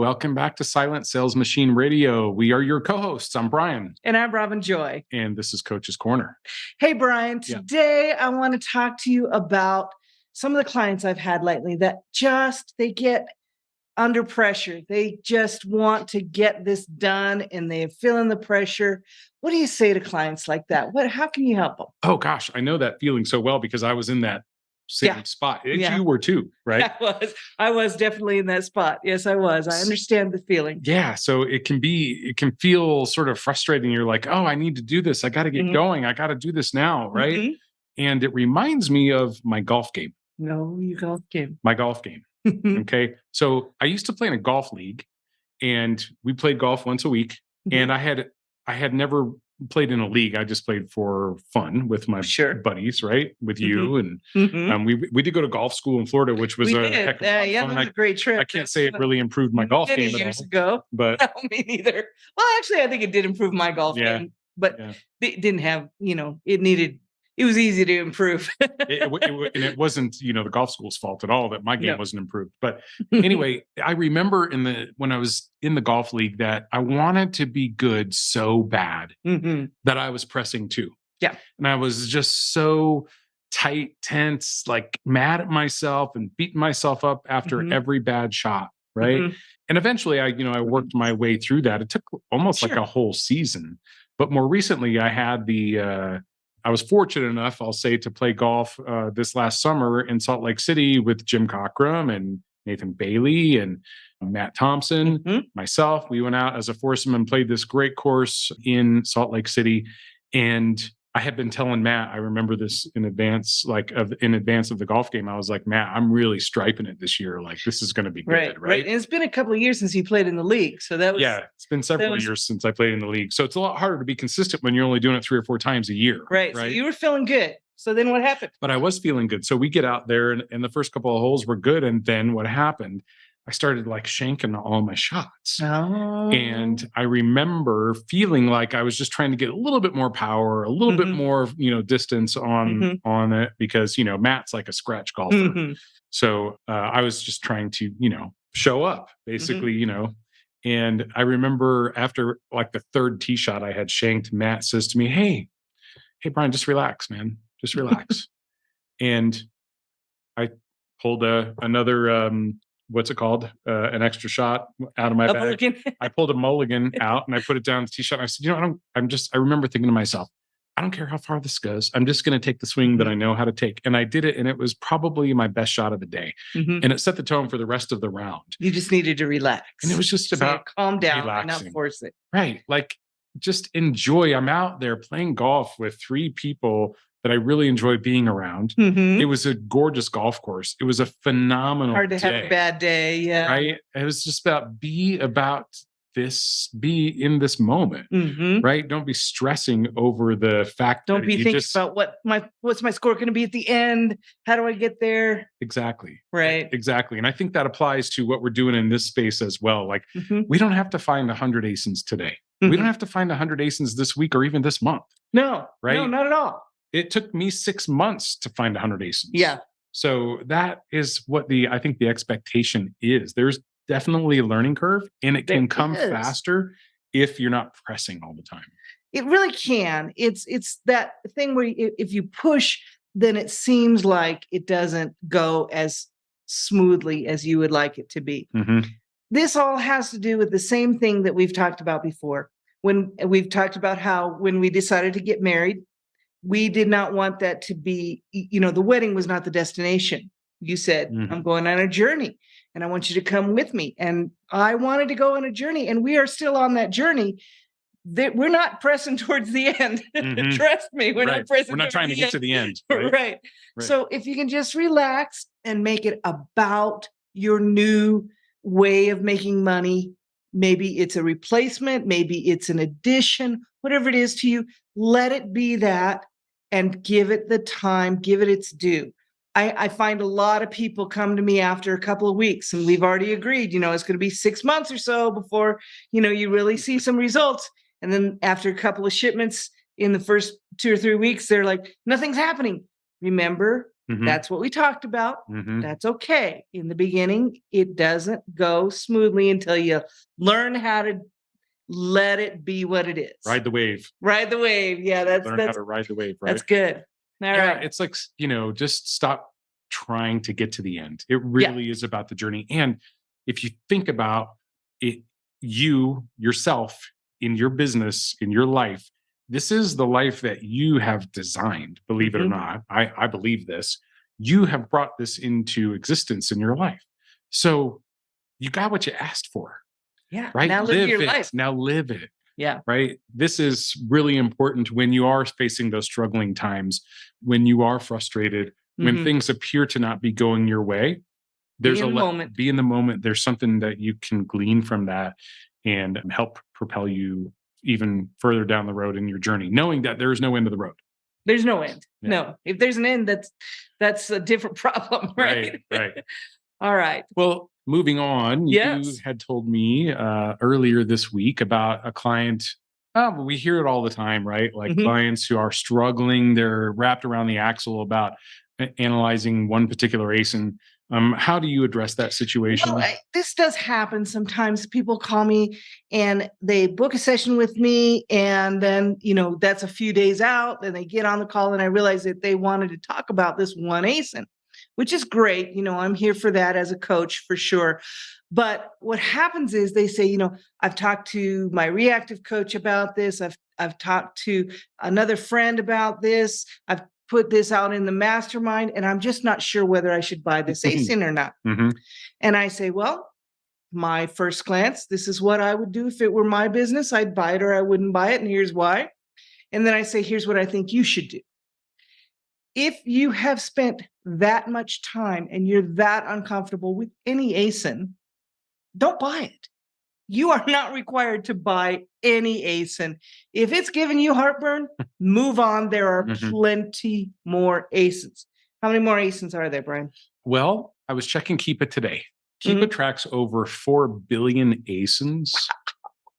Welcome back to Silent Sales Machine Radio. We are your co-hosts. I'm Brian. And I'm Robin Joy. And this is Coach's Corner. Hey, Brian. Today I want to talk to you about some of the clients I've had lately that they get under pressure. They just want to get this done and they're feeling the pressure. What do you say to clients like that? How can you help them? Oh, gosh. I know that feeling so well because I was in that same spot. You were too, right? I was definitely in that spot. Yes, I was. I understand the feeling. Yeah. So it can feel sort of frustrating. You're like, oh, I need to do this. I got to get going. I got to do this now. Right. Mm-hmm. And it reminds me of my golf game. No, your golf game. My golf game. Okay. So I used to play in a golf league and we played golf once a week. And I had never played in a league. I just played for fun with my buddies, right? With you. And we did go to golf school in Florida, which was a heck of fun. That was a great trip. I can't say it really improved my golf game years ago. But no, me neither. Well, actually, I think it did improve my golf game. But it didn't have, it was easy to improve. And it wasn't, the golf school's fault at all that my game wasn't improved. But anyway, I remember when I was in the golf league that I wanted to be good so bad that I was pressing too. Yeah. And I was just so tight, tense, like mad at myself and beating myself up after every bad shot. Right. And eventually I worked my way through that. It took almost like a whole season. But more recently I had I was fortunate enough, I'll say, to play golf this last summer in Salt Lake City with Jim Cockrum and Nathan Bailey and Matt Thompson, myself. We went out as a foursome and played this great course in Salt Lake City. And I had been telling Matt, I remember this in advance of the golf game. I was like, Matt, I'm really striping it this year. Like, this is going to be good, right? And it's been a couple of years since you played in the league. So that was... Yeah, it's been several years since I played in the league. So it's a lot harder to be consistent when you're only doing it 3 or 4 times a year. Right. So you were feeling good. So then what happened? But I was feeling good. So we get out there and the first couple of holes were good. And then what happened? I started like shanking all my shots. Oh. And I remember feeling like I was just trying to get a little bit more power, a little bit more, distance on it because, Matt's like a scratch golfer. So I was just trying to, show up basically, and I remember after like the third tee shot I had shanked, Matt says to me, Hey, Brian, just relax, man. Just relax. And I pulled another, what's it called? An extra shot out of my bag. I pulled a mulligan out and I put it down the tee shot. And I said, I remember thinking to myself, I don't care how far this goes. I'm just going to take the swing that I know how to take. And I did it. And it was probably my best shot of the day. And it set the tone for the rest of the round. You just needed to relax. And it was just about calm down relaxing. And not force it. Right. Like just enjoy. I'm out there playing golf with 3 people that I really enjoyed being around. It was a gorgeous golf course. It was a phenomenal Hard to have a bad day. Yeah. Right. It was just be in this moment. Right. Don't be stressing over the fact Don't be thinking about what's my score going to be at the end? How do I get there? Exactly. Right. Exactly. And I think that applies to what we're doing in this space as well. Like we don't have to find 100 ASINs today. We don't have to find 100 ASINs this week or even this month. No. Right. No, not at all. It took me 6 months to find 100 ASINs. Yeah. So that is what I think the expectation is. There's definitely a learning curve and it can come faster if you're not pressing all the time. It really can. It's that thing where if you push, then it seems like it doesn't go as smoothly as you would like it to be. This all has to do with the same thing that we've talked about before. When we've talked about how when we decided to get married, we did not want that to be, the wedding was not the destination. You said, I'm going on a journey and I want you to come with me. And I wanted to go on a journey and we are still on that journey. We're not pressing towards the end. Trust me, we're not pressing. We're not trying to get to the end. Right? So if you can just relax and make it about your new way of making money, maybe it's a replacement, maybe it's an addition, whatever it is to you, let it be that and give it the time, give it its due. I find a lot of people come to me after a couple of weeks and we've already agreed, it's going to be 6 months or so before, you really see some results. And then after a couple of shipments in the first 2 or 3 weeks, they're like, nothing's happening. Remember, That's what we talked about. Mm-hmm. That's okay. In the beginning, it doesn't go smoothly until you learn how to let it be what it is. Ride the wave. Ride the wave. Yeah, Learn how to ride the wave, right? That's good. All right. It's like, just stop trying to get to the end. It really is about the journey. And if you think about it, yourself, in your business, in your life, this is the life that you have designed, believe it or not. I believe this. You have brought this into existence in your life. So you got what you asked for. Yeah. Right? Now live your life. Now live it. Yeah. Right. This is really important when you are facing those struggling times, when you are frustrated, when things appear to not be going your way. There's moment. Be in the moment. There's something that you can glean from that and help propel you even further down the road in your journey, knowing that there is no end to the road. There's no end. Yeah. No. If there's an end, that's a different problem, right? Right. All right. Well, moving on, you had told me earlier this week about a client. We hear it all the time, right? Like clients who are struggling, they're wrapped around the axle about analyzing one particular ASIN. How do you address that situation? Well, this does happen sometimes. People call me and they book a session with me, and then that's a few days out. Then they get on the call, and I realize that they wanted to talk about this one ASIN, which is great. I'm here for that as a coach for sure. But what happens is they say, I've talked to my reactive coach about this. I've talked to another friend about this. I've put this out in the mastermind, and I'm just not sure whether I should buy this ASIN or not. And I say, well, my first glance, this is what I would do if it were my business. I'd buy it or I wouldn't buy it. And here's why. And then I say, here's what I think you should do. If you have spent that much time and you're that uncomfortable with any ASIN, don't buy it. You are not required to buy any ASIN. If it's giving you heartburn, move on. There are plenty more ASINs. How many more ASINs are there, Brian? Well, I was checking Keep It today. Keep It tracks over 4 billion ASINs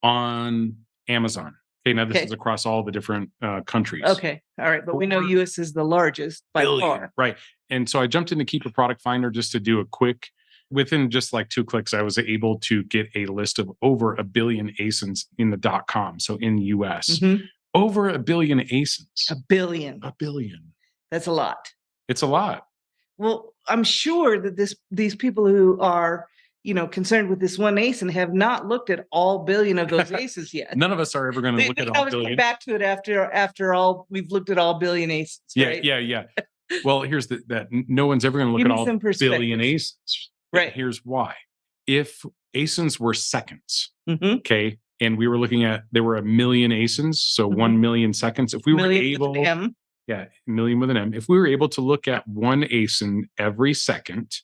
on Amazon. Okay, now this is across all the different countries. Okay, all right, but we know US is the largest by far. Right, and so I jumped into Keep It Product Finder just to do a quick. Within just like 2 clicks, I was able to get a list of over 1 billion ASINs in the .com. So in the US, over 1 billion ASINs. 1 billion. 1 billion. That's a lot. It's a lot. Well, I'm sure that these people who are, concerned with this one ASIN have not looked at all billion of those ASINs yet. None of us are ever going to look at all billion. Come back to it after all we've looked at all billion ASINs. Right? Yeah. Well, here's that no one's ever going to look at all billion ASINs. Right. Here's why. If ASINs were seconds, okay, and we were looking at, there were 1 million ASINs, so 1 million seconds. If we were able, with an M. million with an M. If we were able to look at one ASIN every second,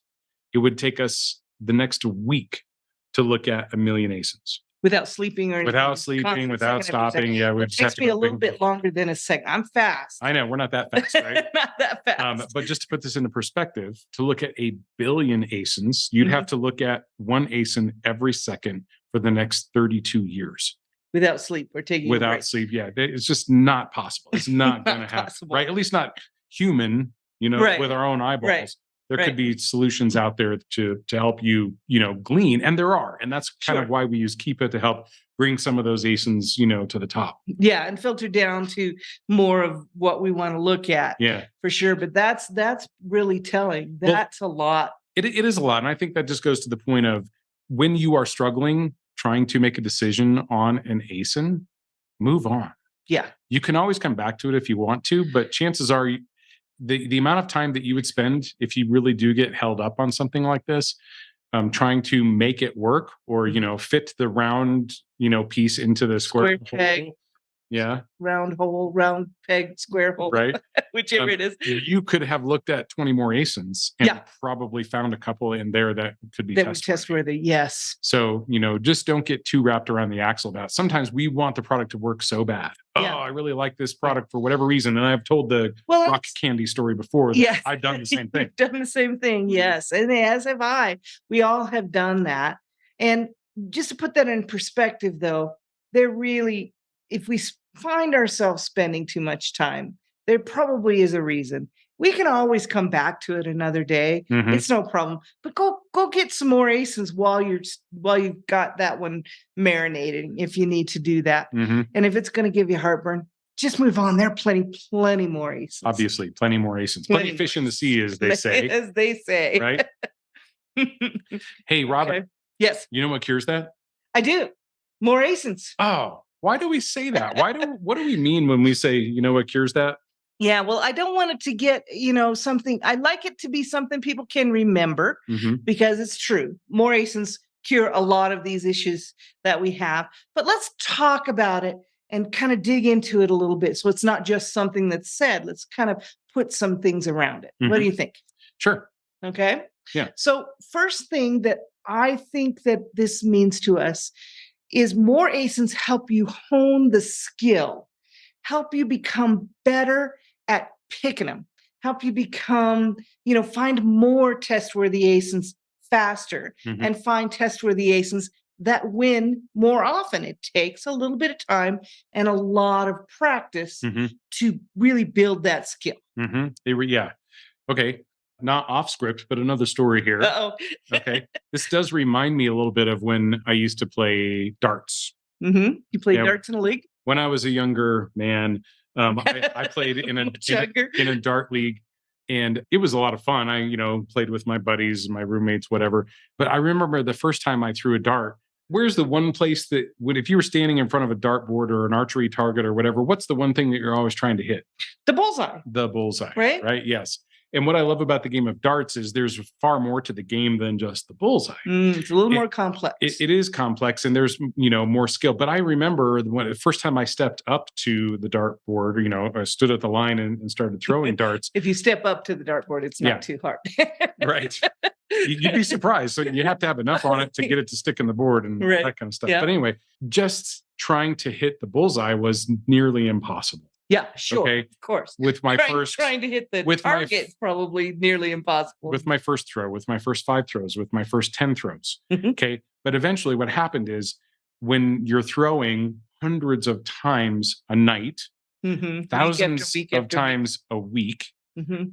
it would take us the next week to look at 1 million ASINs. Without sleeping or anything. Without sleeping, without stopping. Yeah, it takes me a little bit longer than a second. I'm fast. I know, we're not that fast, right? Not that fast. But just to put this into perspective, to look at 1 billion ASINs, you'd have to look at one ASIN every second for the next 32 years. Without sleep or taking without sleep. Yeah, it's just not possible. It's not going to happen, right? At least not human, with our own eyeballs. Right. There could be solutions out there to help you, glean. And there are. And that's kind of why we use Keep It to help bring some of those ASINs, to the top. Yeah. And filter down to more of what we want to look at. Yeah. For sure. But that's really telling. That's a lot. It is a lot. And I think that just goes to the point of when you are struggling, trying to make a decision on an ASIN, move on. Yeah. You can always come back to it if you want to, but chances are the amount of time that you would spend if you really do get held up on something like this, trying to make it work or, fit the round, piece into the square peg. Yeah. Round hole, round peg, square hole. Right. Whichever it is. You could have looked at 20 more ASINs and probably found a couple in there that could be test-worthy. Yes. So, just don't get too wrapped around the axle about it. Sometimes we want the product to work so bad. Yeah. Oh, I really like this product for whatever reason. And I've told the rock candy story before. That I've done the same thing. You've done the same thing. Yes. And as have I. We all have done that. And just to put that in perspective, though, they're really, if we find ourselves spending too much time, there probably is a reason. we can always come back to it another day. It's no problem. But go get some more ASINs while you've got that one marinating if you need to do that. And if it's going to give you heartburn, just move on. There are plenty more ASINs. Obviously, plenty more ASINs. Plenty fish in the sea, as they say. As they say. Right? Hey, Robin. Okay. Yes. You know what cures that? I do. More ASINs. Oh, why do we say that? What do we mean when we say, you know what cures that? Yeah, well, I don't want it to get, something. I like it to be something people can remember because it's true. More ASINs cure a lot of these issues that we have. But let's talk about it and kind of dig into it a little bit. So it's not just something that's said. Let's kind of put some things around it. What do you think? Sure. Okay. Yeah. So first thing that I think that this means to us is more ASINs help you hone the skill, help you become better at picking them, help you become, find more test-worthy ASINs faster and find test-worthy ASINs that win more often. It takes a little bit of time and a lot of practice to really build that skill. Yeah. Okay. Not off script, but another story here. Uh-oh. Okay. This does remind me a little bit of when I used to play darts. You played darts in a league? When I was a younger man, I played in a dart league, and it was a lot of fun. I, played with my buddies, my roommates, whatever. But I remember the first time I threw a dart. Where's the one place that if you were standing in front of a dartboard or an archery target or whatever, what's the one thing that you're always trying to hit? The bullseye. The bullseye. Right? Right. Yes. And what I love about the game of darts is there's far more to the game than just the bullseye. It's a little more complex. It is complex, and there's more skill. But I remember the first time I stepped up to the dartboard, I stood at the line and started throwing darts. If you step up to the dartboard, it's not too hard. Right. You'd be surprised. So you have to have enough on it to get it to stick in the board and that kind of stuff. Yeah. But anyway, just trying to hit the bullseye was nearly impossible. Yeah, sure. Okay. Of course. With my trying to hit the target, probably nearly impossible. With my first throw, with my first 5 throws, with my first 10 throws. Okay. But eventually what happened is when you're throwing hundreds of times a night, thousands of times a week,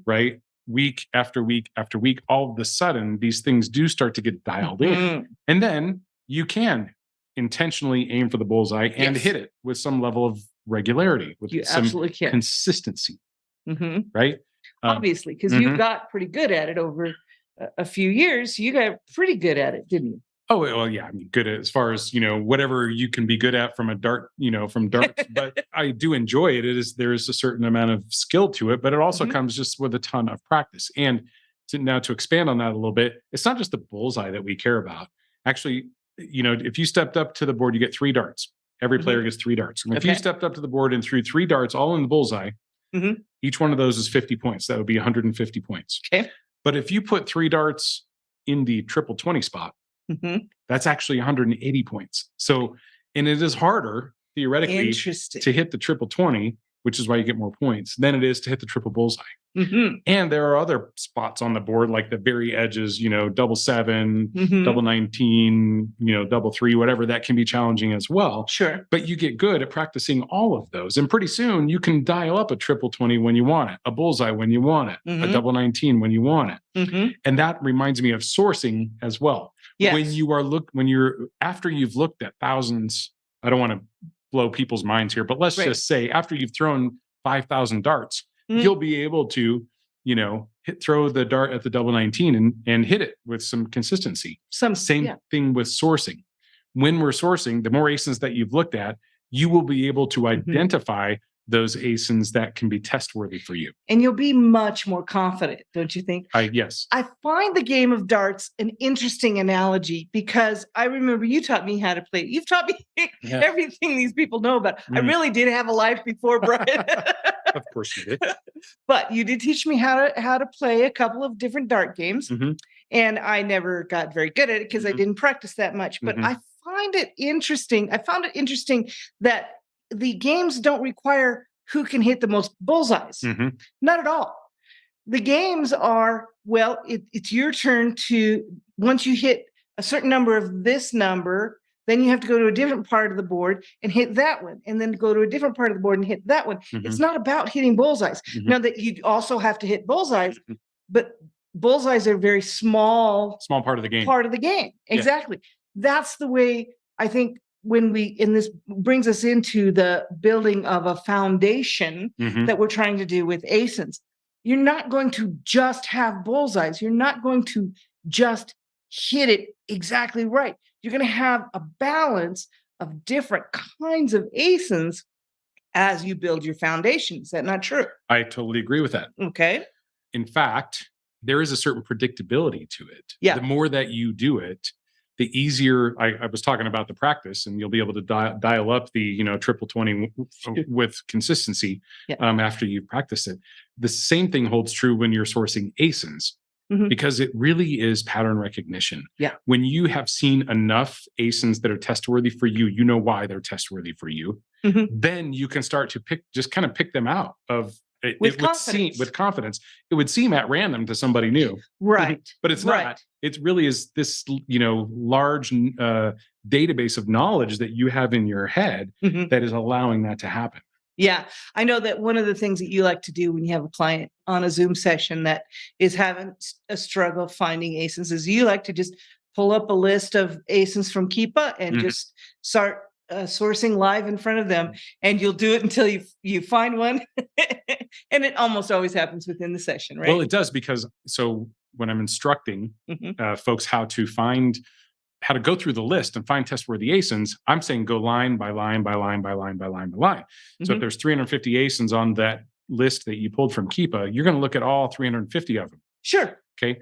right? Week after week after week, all of a sudden, these things do start to get dialed in. And then you can intentionally aim for the bullseye and hit it with some level of regularity, with some consistency, right? Obviously, because you got pretty good at it over a few years. You got pretty good at it, didn't you? Oh, well, yeah. I mean, good at, as far as, whatever you can be good at from a dart, from darts, but I do enjoy it. There is a certain amount of skill to it, but it also comes just with a ton of practice. And to expand on that a little bit, it's not just the bullseye that we care about. Actually, if you stepped up to the board, you get 3 darts. Every player gets 3 darts. And if you stepped up to the board and threw 3 darts all in the bullseye, each one of those is 50 points. That would be 150 points. Okay. But if you put 3 darts in the triple 20 spot, that's actually 180 points. So, and it is harder theoretically to hit the triple 20, which is why you get more points, than it is to hit the triple bullseye. And there are other spots on the board, like the very edges, double 7, double 19, double 3, whatever, that can be challenging as well. Sure. But you get good at practicing all of those. And pretty soon you can dial up a triple 20 when you want it, a bullseye when you want it, a double 19 when you want it. And that reminds me of sourcing as well. Yes. After you've looked at thousands, I don't want to blow people's minds here, but let's just say after you've thrown 5,000 darts, you'll be able to, throw the dart at the double 19 and hit it with some consistency. Same thing with sourcing. When we're sourcing, the more ASINs that you've looked at, you will be able to identify those ASINs that can be test worthy for you. And you'll be much more confident, don't you think? Yes. I find the game of darts an interesting analogy because I remember you taught me how to play. You've taught me everything these people know about. I really did have a life before Brian. Of course you did. But you did teach me how to play a couple of different dart games. And I never got very good at it because I didn't practice that much. But I find it interesting. I found it interesting that the games don't require who can hit the most bullseyes. Not at all. The games are, it's your turn to, once you hit a certain number of this number, Then you have to go to a different part of the board and hit that one, and then go to a different part of the board and hit that one. It's not about hitting bullseyes. Now that you also have to hit bullseyes, but bullseyes are a very small part of the game. Exactly. That's the way I think this brings us into the building of a foundation that we're trying to do with ASINs. You're not going to just have bullseyes. You're not going to just hit it exactly right. You're going to have a balance of different kinds of ASINs as you build your foundation. Is that not true? I totally agree with that. Okay. In fact, there is a certain predictability to it. Yeah. The more that you do it, the easier. I was talking about the practice, and you'll be able to dial up the triple 20 with consistency after you've practiced it. The same thing holds true when you're sourcing ASINs, because it really is pattern recognition. Yeah. When you have seen enough ASINs that are test worthy for you, you know why they're test worthy for you. Then you can start to pick them out of. With confidence. It would seem at random to somebody new. Right. But it's not. It really is this, large database of knowledge that you have in your head that is allowing that to happen. Yeah. I know that one of the things that you like to do when you have a client on a Zoom session that is having a struggle finding ASINs is you like to just pull up a list of ASINs from Keepa and just start sourcing live in front of them, and you'll do it until you find one. And it almost always happens within the session, right? Well, it does, because when I'm instructing folks how to go through the list and find test-worthy ASINs, I'm saying go line by line by line by line by line by line. So if there's 350 ASINs on that list that you pulled from Keepa, you're going to look at all 350 of them. Sure. Okay.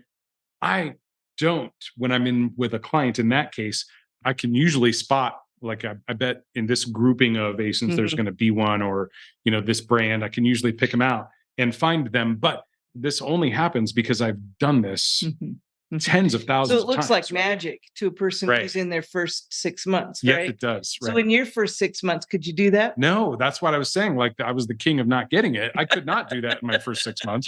I don't, when I'm in with a client in that case, I can usually spot, like I bet in this grouping of ASINs, there's going to be one, or, this brand, I can usually pick them out and find them. But this only happens because I've done this tens of thousands of times. So it looks like magic to a person who's in their first 6 months, right? Yeah, it does. So in your first 6 months, could you do that? No, that's what I was saying. Like, I was the king of not getting it. I could not do that in my first 6 months.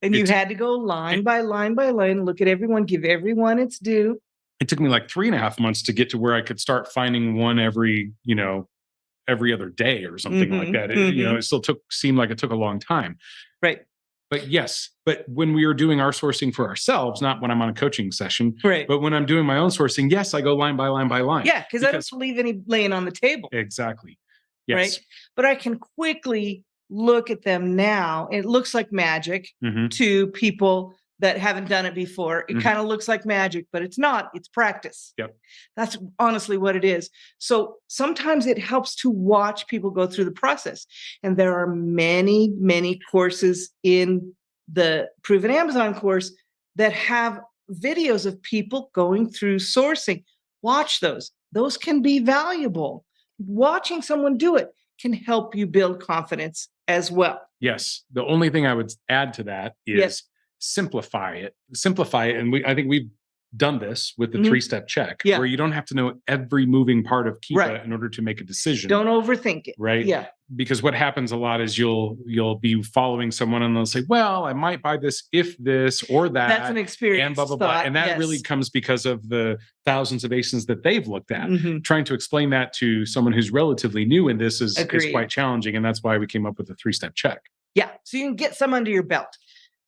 And you had to go line by line by line, look at everyone, give everyone its due. It took me like 3.5 months to get to where I could start finding one every other day or something like that. It still seemed like it took a long time. Right. But yes, when we are doing our sourcing for ourselves, not when I'm on a coaching session, right, but when I'm doing my own sourcing, yes, I go line by line by line. Yeah, because I don't leave any laying on the table. Exactly. Yes. Right. But I can quickly look at them now. It looks like magic to people that haven't done it before. It kind of looks like magic, but it's not. It's practice. Yep. That's honestly what it is. So sometimes it helps to watch people go through the process. And there are many, many courses in the Proven Amazon course that have videos of people going through sourcing. Watch those. Those can be valuable. Watching someone do it can help you build confidence as well. Yes. The only thing I would add to that is simplify it. And I think we've done this with the 3-step check, where you don't have to know every moving part of Keepa in order to make a decision. Don't overthink it. Right. Yeah. Because what happens a lot is you'll be following someone and they'll say, well, I might buy this if this or that. That's an experience. And blah, blah, blah. And that really comes because of the thousands of ASINs that they've looked at. Trying to explain that to someone who's relatively new in this is quite challenging. And that's why we came up with the 3-step check. Yeah. So you can get some under your belt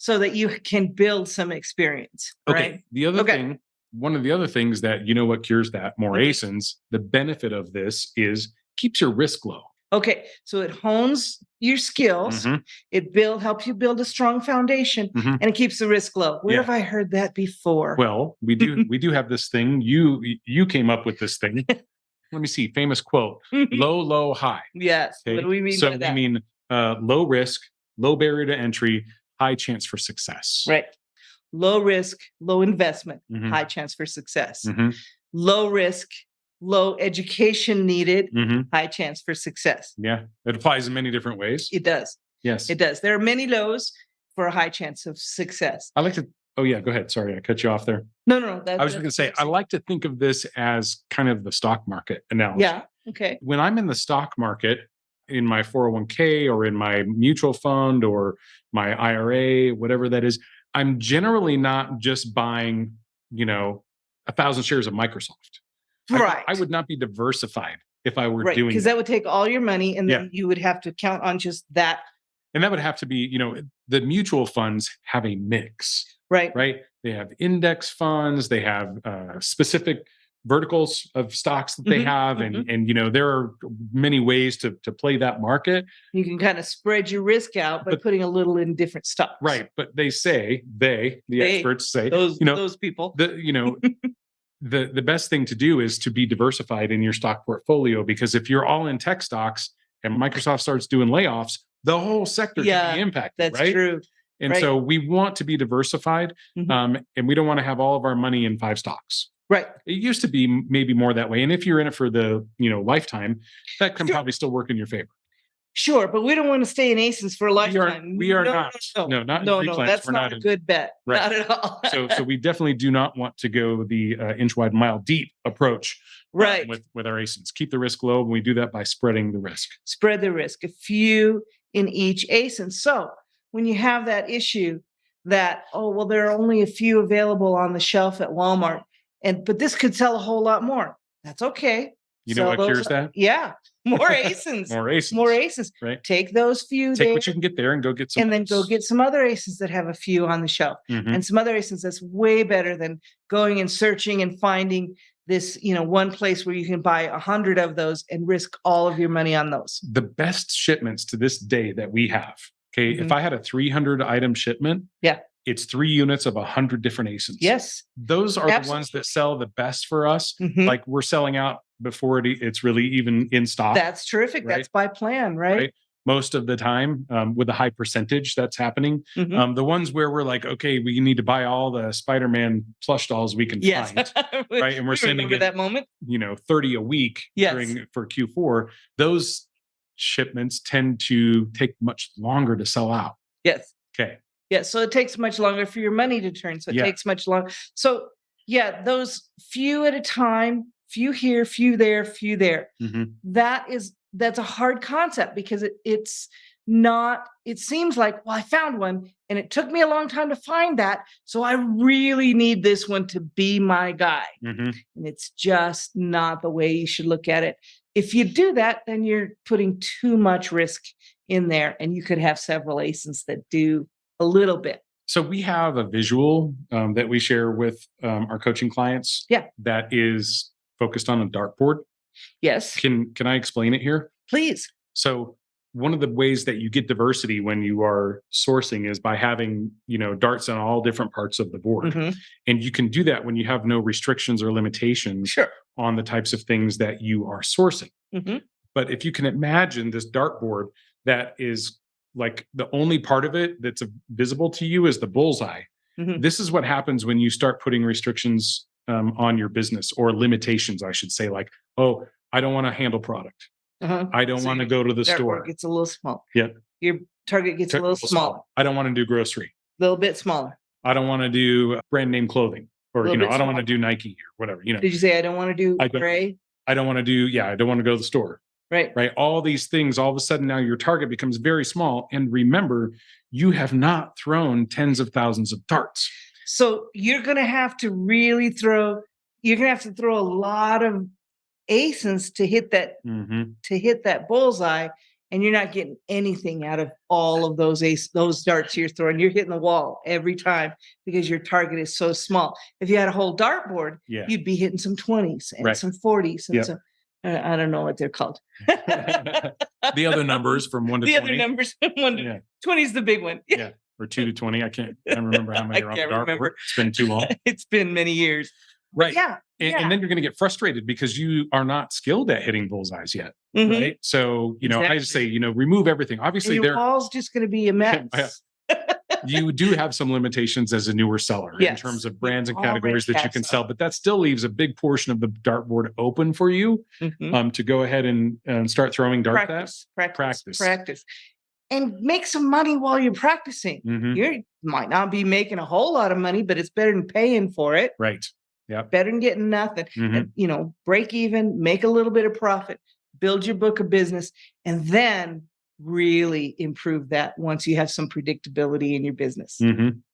so that you can build some experience. Okay. Right? The other thing, one of the other things that, what cures that, more ASINs, the benefit of this is keeps your risk low. Okay. So it hones your skills. It helps you build a strong foundation, and it keeps the risk low. Where have I heard that before? Well, we do have this thing. You came up with this thing. Let me see. Famous quote, low, low, high. Yes. Okay? What do we mean by that? So we mean low risk, low barrier to entry, high chance for success. Right. Low risk, low investment, high chance for success. Low risk, low education needed, high chance for success. Yeah. It applies in many different ways. It does. Yes. It does. There are many lows for a high chance of success. I like to, go ahead. Sorry, I cut you off there. No. I was going to say, I like to think of this as kind of the stock market analogy. Yeah. Okay. When I'm in the stock market, in my 401k or in my mutual fund or my IRA, whatever that is, I'm generally not just buying, 1,000 shares of Microsoft, Right. I would not be diversified if I were Right. doing Because that would take all your money, and then you would have to count on just that. And that would have to be, the mutual funds have a mix, Right. right? They have index funds, they have specific verticals of stocks that they have, and there are many ways to play that market. You can kind of spread your risk out by putting a little in different stocks. Right, but the experts say, those people, the best thing to do is to be diversified in your stock portfolio, because if you're all in tech stocks and Microsoft starts doing layoffs, the whole sector can be impacted. That's right? true. And so we want to be diversified, and we don't want to have all of our money in 5 stocks. Right. It used to be maybe more that way. And if you're in it for the, lifetime, that can probably still work in your favor. Sure, but we don't want to stay in ASINs for a lifetime. We are not. No, not in no. That's not a good bet. Right. Not at all. So we definitely do not want to go the inch wide, mile deep approach. Right. With our ASINs, keep the risk low, and we do that by spreading the risk. Spread the risk. A few in each ASIN. So when you have that issue that, there are only a few available on the shelf at Walmart, but this could sell a whole lot more. That's okay. You know what cures that? Yeah. More ASINs. More ASINs. More ASINs. Right. Take those few. Take what you can get there and go get some. And then go get some other ASINs that have a few on the shelf. And some other ASINs that's way better than going and searching and finding this, one place where you can buy 100 of those and risk all of your money on those. The best shipments to this day that we have. Okay. If I had a 300 item shipment. It's 3 units of 100 different ASINs. Yes. Those are the ones that sell the best for us. Like we're selling out before it's really even in stock. That's terrific. Right? That's by plan, right? Most of the time, with a high percentage that's happening. The ones where we're like, okay, we need to buy all the Spider-Man plush dolls we can find. Right. And we're sending that moment. 30 a week for Q4. Those shipments tend to take much longer to sell out. Yes. Okay. Yeah, so it takes much longer for your money to turn. So it takes much longer. So those few at a time, few here, few there, few there. That's a hard concept, because it's not, it seems like, I found one and it took me a long time to find that. So I really need this one to be my guy. And it's just not the way you should look at it. If you do that, then you're putting too much risk in there, and you could have several ASINs that do a little bit. So we have a visual that we share with our coaching clients. That is focused on a dartboard. Yes. Can I explain it here? Please. So one of the ways that you get diversity when you are sourcing is by having, darts on all different parts of the board. And you can do that when you have no restrictions or limitations on the types of things that you are sourcing. But if you can imagine this dartboard that is like the only part of it that's visible to you is the bullseye. This is what happens when you start putting restrictions on your business, or limitations, I should say, like, I don't want to handle product. I don't want to go to the store. It's a little small. Yeah. Your target gets a little smaller. I don't want to do grocery. A little bit smaller. I don't want to do brand name clothing, or, I don't want to do Nike or whatever, Did you say I don't want to do gray? I don't want to do, I don't want to go to the store. Right. All these things, all of a sudden now your target becomes very small. And remember, you have not thrown tens of thousands of darts. So you're going to have to really throw a lot of ASINs to hit that bullseye. And you're not getting anything out of all of those darts you're throwing. You're hitting the wall every time because your target is so small. If you had a whole dartboard, you'd be hitting some 20s and some 40s and some, I don't know what they're called. The other numbers from 1 to 20. The other numbers, 1 to 20 is the big one. Yeah. Or 2 to 20. I can't remember how many are on the dartboard. It's been too long. It's been many years. Right. And then you're going to get frustrated because you are not skilled at hitting bullseyes yet. Right. So, I just say, remove everything. Obviously, your wall's just going to be a mess. You do have some limitations as a newer seller in terms of brands and categories that you can sell, but that still leaves a big portion of the dartboard open for you to go ahead and start throwing darts at. Practice. And make some money while you're practicing. You might not be making a whole lot of money, but it's better than paying for it. Right. Yeah. Better than getting nothing. And, break even, make a little bit of profit, build your book of business, and then really improve that once you have some predictability in your business.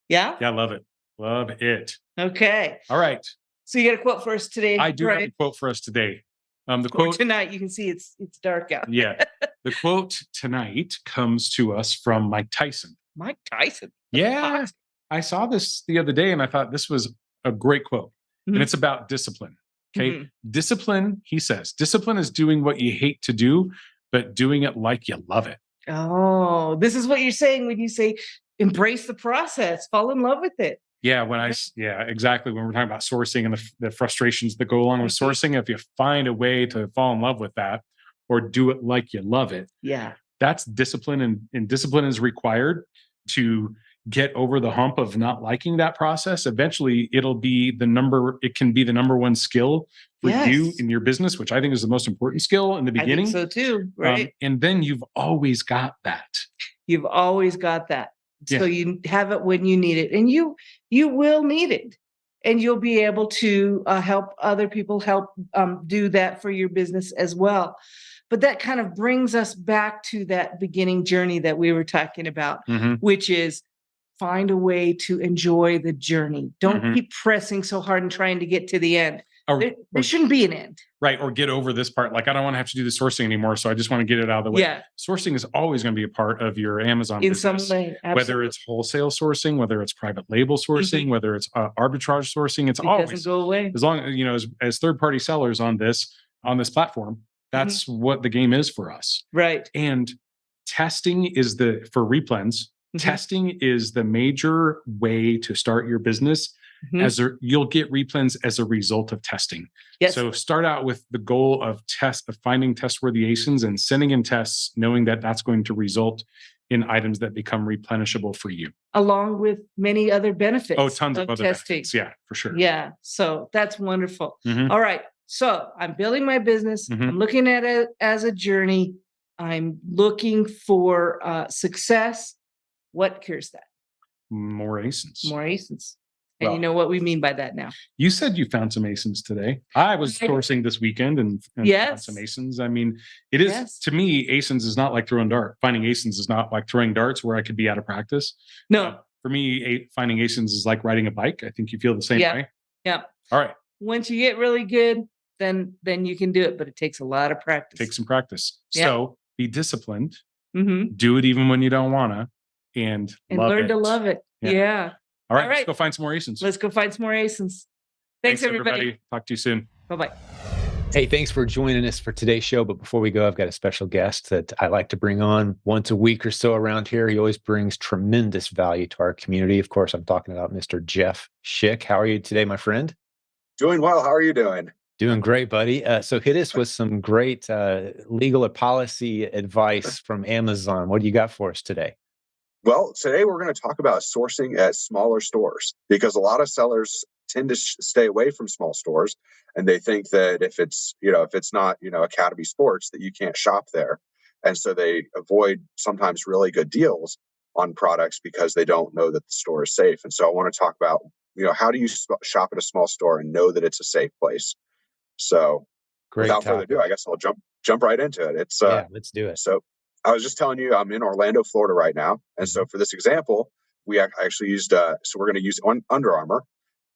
Yeah? Yeah, love it. Love it. Okay. All right. So you got a quote for us today? I do have a quote for us today. The Or quote tonight. You can see it's dark out. Yeah. The quote tonight comes to us from Mike Tyson. Mike Tyson. Yeah. I saw this the other day and I thought this was a great quote. And it's about discipline. Okay. Discipline, he says, discipline is doing what you hate to do, but doing it like you love it. Oh, this is what you're saying when you say embrace the process, fall in love with it. Yeah, exactly. When we're talking about sourcing and the frustrations that go along with sourcing, if you find a way to fall in love with that or do it like you love it, that's discipline. And discipline is required to get over the hump of not liking that process. Eventually, it can be the number one skill for you in your business, which I think is the most important skill in the beginning. I think so too, right? And then you've always got that. You've always got that. So you have it when you need it, and you will need it, and you'll be able to help other people do that for your business as well. But that kind of brings us back to that beginning journey that we were talking about, which is find a way to enjoy the journey. Don't keep pressing so hard and trying to get to the end. There shouldn't be an end. Right. Or get over this part. Like, I don't want to have to do the sourcing anymore. So I just want to get it out of the way. Yeah. Sourcing is always going to be a part of your Amazon in business. Some way. Absolutely. Whether it's wholesale sourcing, whether it's private label sourcing, whether it's arbitrage sourcing, it always doesn't go away. As long as, as third-party sellers on this platform, that's what the game is for us. Right. And testing is for replens. Testing is the major way to start your business. You'll get replens as a result of testing. Yes. So start out with the goal of finding test-worthy ASINs and sending in tests, knowing that that's going to result in items that become replenishable for you. Along with many other benefits. Oh, tons of other testing. benefits. Yeah, for sure. Yeah. So that's wonderful. All right. So I'm building my business. I'm looking at it as a journey. I'm looking for success. What cures that? More ASINs. More ASINs. And you know what we mean by that now. You said you found some ASINs today. I was sourcing this weekend and found some ASINs. I mean, it is, to me, ASINs is not like throwing darts. Finding ASINs is not like throwing darts where I could be out of practice. No. For me, finding ASINs is like riding a bike. I think you feel the same way. Yeah. All right. Once you get really good, then you can do it, but it takes a lot of practice. Take some practice. So be disciplined. Mm-hmm. Do it even when you don't want to. And learn to love it. Yeah. All right. Let's go find some more ASINs. Let's go find some more ASINs. Thanks everybody. Talk to you soon. Bye-bye. Hey, thanks for joining us for today's show. But before we go, I've got a special guest that I like to bring on once a week or so around here. He always brings tremendous value to our community. Of course, I'm talking about Mr. Jeff Schick. How are you today, my friend? Doing well. How are you doing? Doing great, buddy. So hit us with some great legal or policy advice from Amazon. What do you got for us today? Well, today we're going to talk about sourcing at smaller stores, because a lot of sellers tend to stay away from small stores, and they think that if it's not, Academy Sports, that you can't shop there. And so they avoid sometimes really good deals on products because they don't know that the store is safe. And so I want to talk about, how do you shop at a small store and know that it's a safe place? So without further ado, I guess I'll jump right into it. Let's do it. So I was just telling you, I'm in Orlando, Florida right now. And so for this example, we actually used, so we're going to use Under Armour.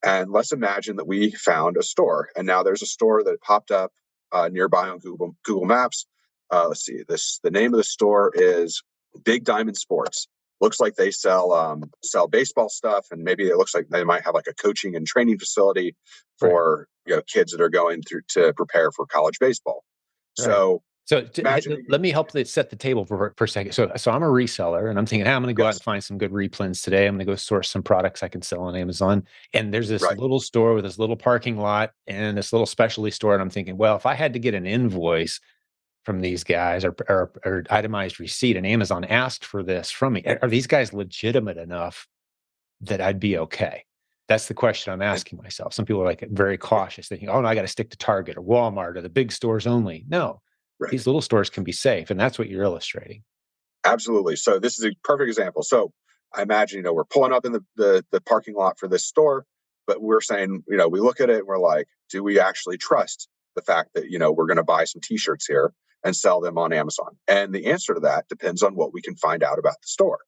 And let's imagine that we found a store. And now there's a store that popped up nearby on Google Maps. Let's see, the name of the store is Big Diamond Sports. Looks like they sell baseball stuff, and maybe it looks like they might have like a coaching and training facility for kids that are going through to prepare for college baseball. Right. So let me help set the table for a second. So I'm a reseller, and I'm thinking, I'm going to go out and find some good replens today. I'm going to go source some products I can sell on Amazon. And there's this little store with this little parking lot and this little specialty store. And I'm thinking, well, if I had to get an invoice from these guys or itemized receipt, and Amazon asked for this from me, are these guys legitimate enough that I'd be okay? That's the question I'm asking myself. Some people are like very cautious, thinking, oh, no, I got to stick to Target or Walmart or the big stores only. No. Right. These little stores can be safe, and that's what you're illustrating. Absolutely. So this is a perfect example. So I imagine, we're pulling up in the parking lot for this store, but we're saying, we look at it and we're like, do we actually trust the fact that, we're going to buy some t-shirts here and sell them on Amazon? And the answer to that depends on what we can find out about the store.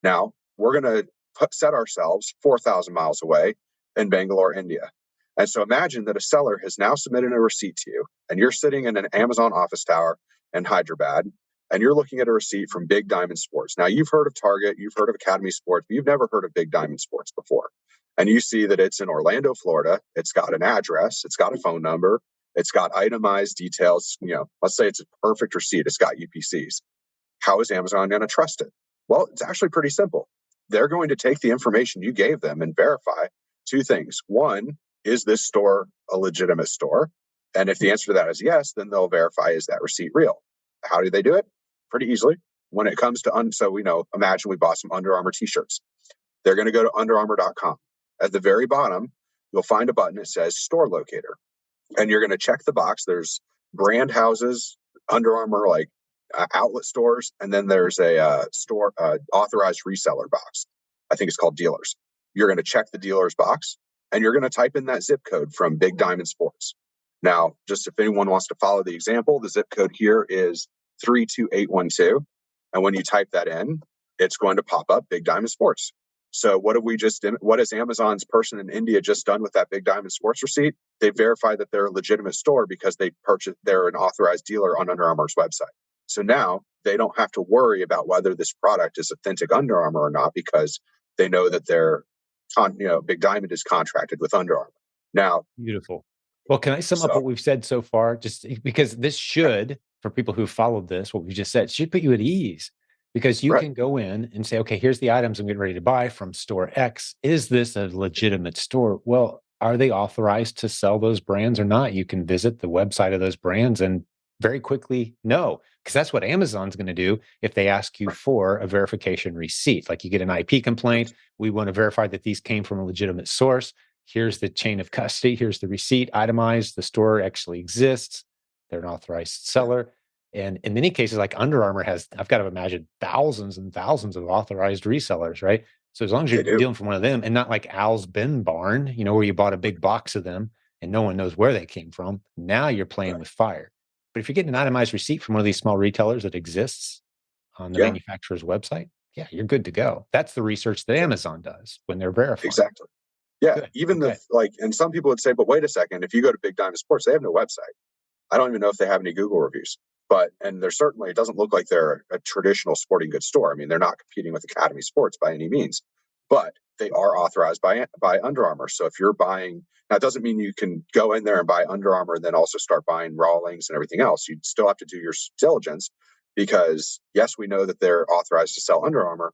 Now, we're going to set ourselves 4,000 miles away in Bangalore, India. And so imagine that a seller has now submitted a receipt to you, and you're sitting in an Amazon office tower in Hyderabad, and you're looking at a receipt from Big Diamond Sports. Now, you've heard of Target, you've heard of Academy Sports, but you've never heard of Big Diamond Sports before. And you see that it's in Orlando, Florida. It's got an address, it's got a phone number, it's got itemized details. Let's say it's a perfect receipt, it's got UPCs. How is Amazon going to trust it? Well, it's actually pretty simple. They're going to take the information you gave them and verify two things. One, is this store a legitimate store? And if the answer to that is yes, then they'll verify, is that receipt real? How do they do it? Pretty easily. When it comes to, imagine we bought some Under Armour t-shirts. They're going to go to underarmour.com. At the very bottom, you'll find a button that says store locator. And you're going to check the box. There's brand houses, Under Armour, like outlet stores, and then there's a store authorized reseller box. I think it's called dealers. You're going to check the dealer's box, and you're going to type in that zip code from Big Diamond Sports. Now, just if anyone wants to follow the example, the zip code here is 32812. And when you type that in, it's going to pop up Big Diamond Sports. So what has Amazon's person in India just done with that Big Diamond Sports receipt? They verified that they're a legitimate store because they're an authorized dealer on Under Armour's website. So now they don't have to worry about whether this product is authentic Under Armour or not, because they know that Big Diamond is contracted with Under Armour. Now, beautiful. Well, can I sum up what we've said so far? Just because this should, for people who followed this, what we just said, should put you at ease, because you can go in and say, okay, here's the items I'm getting ready to buy from store X. Is this a legitimate store? Well, are they authorized to sell those brands or not? You can visit the website of those brands and very quickly know, because that's what Amazon's going to do if they ask you for a verification receipt. Like, you get an IP complaint, we want to verify that these came from a legitimate source. Here's the chain of custody. Here's the receipt, itemized. The store actually exists. They're an authorized seller. And in many cases, like Under Armour has, I've got to imagine, thousands and thousands of authorized resellers, right? So as long as you're dealing from one of them, and not like Al's Bin Barn, where you bought a big box of them and no one knows where they came from, now you're playing with fire. But if you're getting an itemized receipt from one of these small retailers that exists on the manufacturer's website, you're good to go. That's the research that Amazon does when they're verifying. Exactly. Yeah. Good. And some people would say, but wait a second, if you go to Big Diamond Sports, they have no website. I don't even know if they have any Google reviews. And it doesn't look like they're a traditional sporting goods store. I mean, they're not competing with Academy Sports by any means, but they are authorized by Under Armour. So if you're buying, now it doesn't mean you can go in there and buy Under Armour and then also start buying Rawlings and everything else. You'd still have to do your diligence, because yes, we know that they're authorized to sell Under Armour,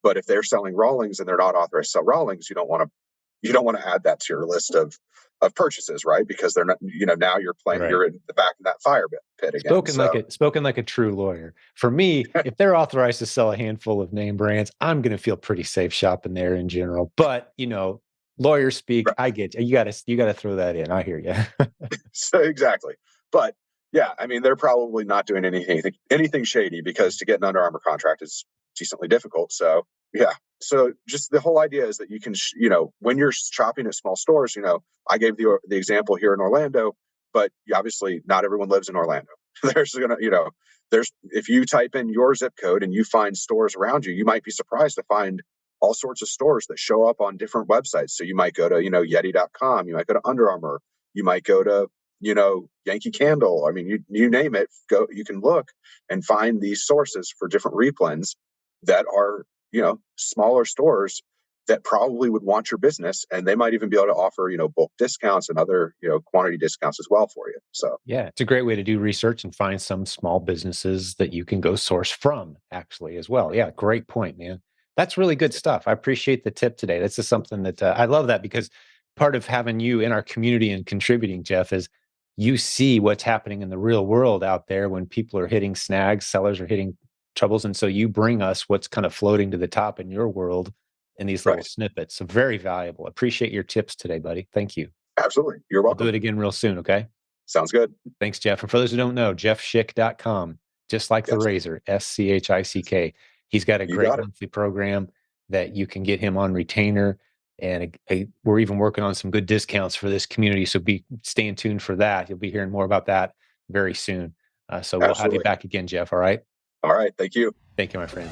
but if they're selling Rawlings and they're not authorized to sell Rawlings, you don't want to add that to your list of purchases, right? Because they're not, now you're playing, you're in the back of that fire pit again. Spoken like a true lawyer. For me, if they're authorized to sell a handful of name brands, I'm going to feel pretty safe shopping there in general. But lawyers speak. Right. I get you. You got to throw that in. I hear you. So exactly. But yeah, I mean, they're probably not doing anything shady, because to get an Under Armour contract is decently difficult. So yeah. So just the whole idea is that you can, when you're shopping at small stores, I gave the example here in Orlando, but obviously not everyone lives in Orlando. If you type in your zip code and you find stores around you, you might be surprised to find all sorts of stores that show up on different websites. So you might go to, Yeti.com, you might go to Under Armour, you might go to, Yankee Candle. I mean, you name it, you can look and find these sources for different replens that are, smaller stores that probably would want your business, and they might even be able to offer, bulk discounts and other, quantity discounts as well for you. So yeah, it's a great way to do research and find some small businesses that you can go source from actually as well. Yeah, great point, man. That's really good stuff. I appreciate the tip today. This is something that I love, that because part of having you in our community and contributing, Jeff, is you see what's happening in the real world out there when people are hitting snags, sellers are hitting troubles. And so you bring us what's kind of floating to the top in your world in these little snippets. So very valuable. Appreciate your tips today, buddy. Thank you. Absolutely. You're welcome. We'll do it again real soon. Okay. Sounds good. Thanks, Jeff. And for those who don't know, jeffschick.com, just like the razor, SCHICK. He's got a great monthly program that you can get him on retainer. And we're even working on some good discounts for this community. So staying tuned for that. You'll be hearing more about that very soon. So we'll have you back again, Jeff. All right. All right. Thank you. Thank you, my friend.